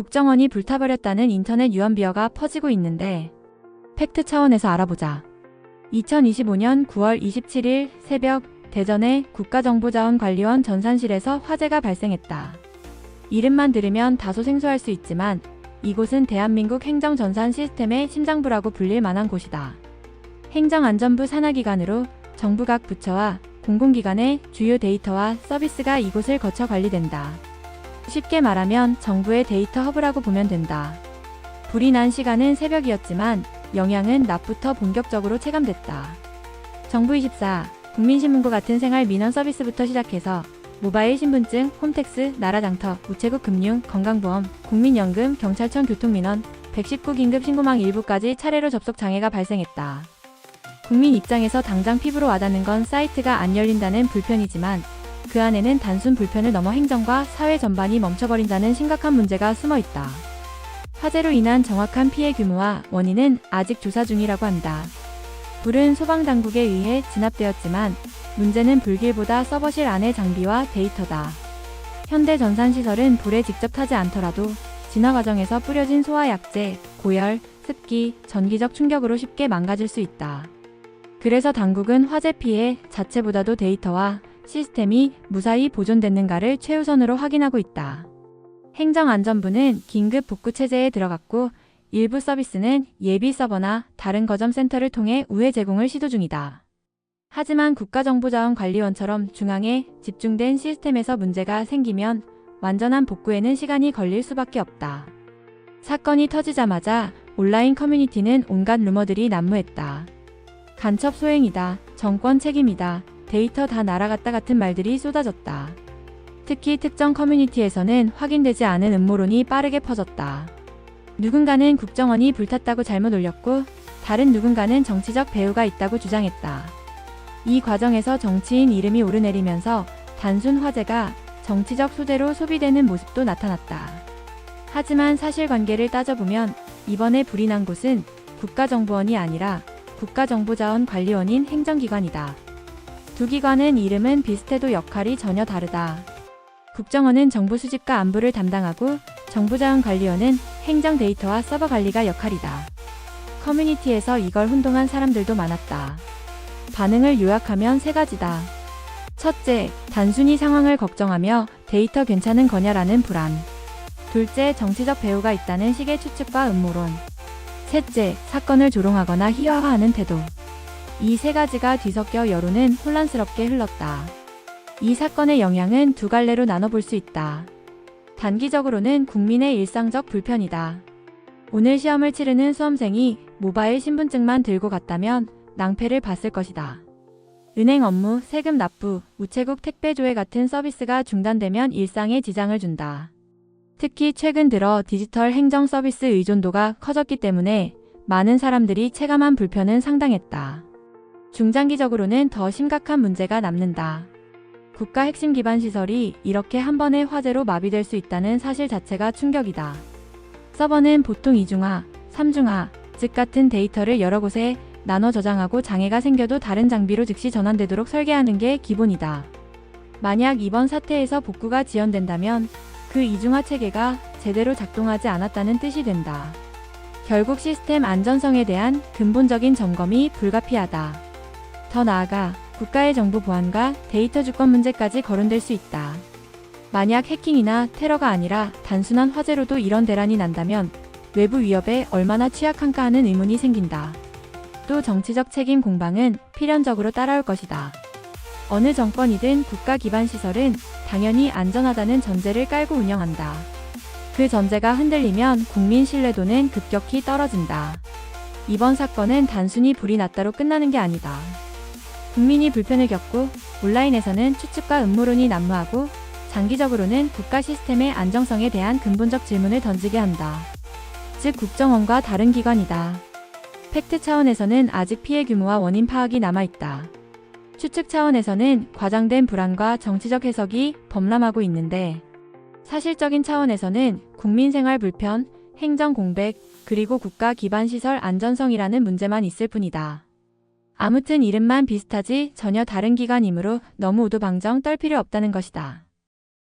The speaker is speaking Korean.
국정원이 불타버렸다는 인터넷 유언비어가 퍼지고 있는데 팩트 차원에서 알아보자. 2025년 9월 27일 새벽 대전의 국가정보자원관리원 전산실에서 화재가 발생했다. 이름만 들으면 다소 생소할 수 있지만 이곳은 대한민국 행정전산 시스템의 심장부라고 불릴 만한 곳이다. 행정안전부 산하기관으로 정부 각 부처와 공공기관의 주요 데이터와 서비스가 이곳을 거쳐 관리된다. 쉽게 말하면 정부의 데이터 허브라고 보면 된다. 불이 난 시간은 새벽이었지만 영향은 낮부터 본격적으로 체감됐다. 정부24, 국민신문고 같은 생활 민원 서비스부터 시작해서 모바일 신분증, 홈택스, 나라장터, 우체국 금융, 건강보험, 국민연금, 경찰청 교통민원, 119 긴급신고망 일부까지 차례로 접속 장애가 발생했다. 국민 입장에서 당장 피부로 와닿는 건 사이트가 안 열린다는 불편이지만 그 안에는 단순 불편을 넘어 행정과 사회 전반이 멈춰버린다는 심각한 문제가 숨어 있다. 화재로 인한 정확한 피해 규모와 원인은 아직 조사 중이라고 한다. 불은 소방당국에 의해 진압되었지만 문제는 불길보다 서버실 안의 장비와 데이터다. 현대전산시설은 불에 직접 타지 않더라도 진화 과정에서 뿌려진 소화약재, 고열, 습기, 전기적 충격으로 쉽게 망가질 수 있다. 그래서 당국은 화재 피해 자체보다도 데이터와 시스템이 무사히 보존됐는가를 최우선으로 확인하고 있다. 행정안전부는 긴급 복구 체제에 들어갔고 일부 서비스는 예비 서버나 다른 거점 센터를 통해 우회 제공을 시도 중이다. 하지만 국가정보자원관리원처럼 중앙에 집중된 시스템에서 문제가 생기면 완전한 복구에는 시간이 걸릴 수밖에 없다. 사건이 터지자마자 온라인 커뮤니티는 온갖 루머들이 난무했다. 간첩 소행이다, 정권 책임이다, 데이터 다 날아갔다 같은 말들이 쏟아졌다. 특히 특정 커뮤니티에서는 확인되지 않은 음모론이 빠르게 퍼졌다. 누군가는 국정원이 불탔다고 잘못 올렸고 다른 누군가는 정치적 배후가 있다고 주장했다. 이 과정에서 정치인 이름이 오르내리면서 단순 화제가 정치적 소재로 소비되는 모습도 나타났다. 하지만 사실관계를 따져보면 이번에 불이 난 곳은 국가정보원이 아니라 국가정보자원관리원인 행정기관이다. 두 기관은 이름은 비슷해도 역할이 전혀 다르다. 국정원은 정보 수집과 안보를 담당하고 정보자원관리원은 행정 데이터와 서버 관리가 역할이다. 커뮤니티에서 이걸 혼동한 사람들도 많았다. 반응을 요약하면 세 가지다. 첫째, 단순히 상황을 걱정하며 데이터 괜찮은 거냐라는 불안. 둘째, 정치적 배후가 있다는 식의 추측과 음모론. 셋째, 사건을 조롱하거나 희화화하는 태도. 이 세 가지가 뒤섞여 여론은 혼란스럽게 흘렀다. 이 사건의 영향은 두 갈래로 나눠볼 수 있다. 단기적으로는 국민의 일상적 불편이다. 오늘 시험을 치르는 수험생이 모바일 신분증만 들고 갔다면 낭패를 봤을 것이다. 은행 업무, 세금 납부, 우체국 택배 조회 같은 서비스가 중단되면 일상에 지장을 준다. 특히 최근 들어 디지털 행정 서비스 의존도가 커졌기 때문에 많은 사람들이 체감한 불편은 상당했다. 중장기적으로는 더 심각한 문제가 남는다. 국가 핵심 기반 시설이 이렇게 한 번의 화재로 마비될 수 있다는 사실 자체가 충격이다. 서버는 보통 2중화, 3중화, 즉 같은 데이터를 여러 곳에 나눠 저장하고 장애가 생겨도 다른 장비로 즉시 전환되도록 설계하는 게 기본이다. 만약 이번 사태에서 복구가 지연된다면 그 2중화 체계가 제대로 작동하지 않았다는 뜻이 된다. 결국 시스템 안전성에 대한 근본적인 점검이 불가피하다. 더 나아가 국가의 정보 보안과 데이터 주권 문제까지 거론될 수 있다. 만약 해킹이나 테러가 아니라 단순한 화재로도 이런 대란이 난다면 외부 위협에 얼마나 취약한가 하는 의문이 생긴다. 또 정치적 책임 공방은 필연적으로 따라올 것이다. 어느 정권이든 국가 기반 시설은 당연히 안전하다는 전제를 깔고 운영한다. 그 전제가 흔들리면 국민 신뢰도는 급격히 떨어진다. 이번 사건은 단순히 불이 났다로 끝나는 게 아니다. 국민이 불편을 겪고 온라인에서는 추측과 음모론이 난무하고 장기적으로는 국가 시스템의 안정성에 대한 근본적 질문을 던지게 한다. 즉 국정원과 다른 기관이다. 팩트 차원에서는 아직 피해 규모와 원인 파악이 남아있다. 추측 차원에서는 과장된 불안과 정치적 해석이 범람하고 있는데 사실적인 차원에서는 국민 생활 불편, 행정 공백, 그리고 국가 기반 시설 안전성이라는 문제만 있을 뿐이다. 아무튼 이름만 비슷하지 전혀 다른 기관이므로 너무 우도방정 떨 필요 없다는 것이다.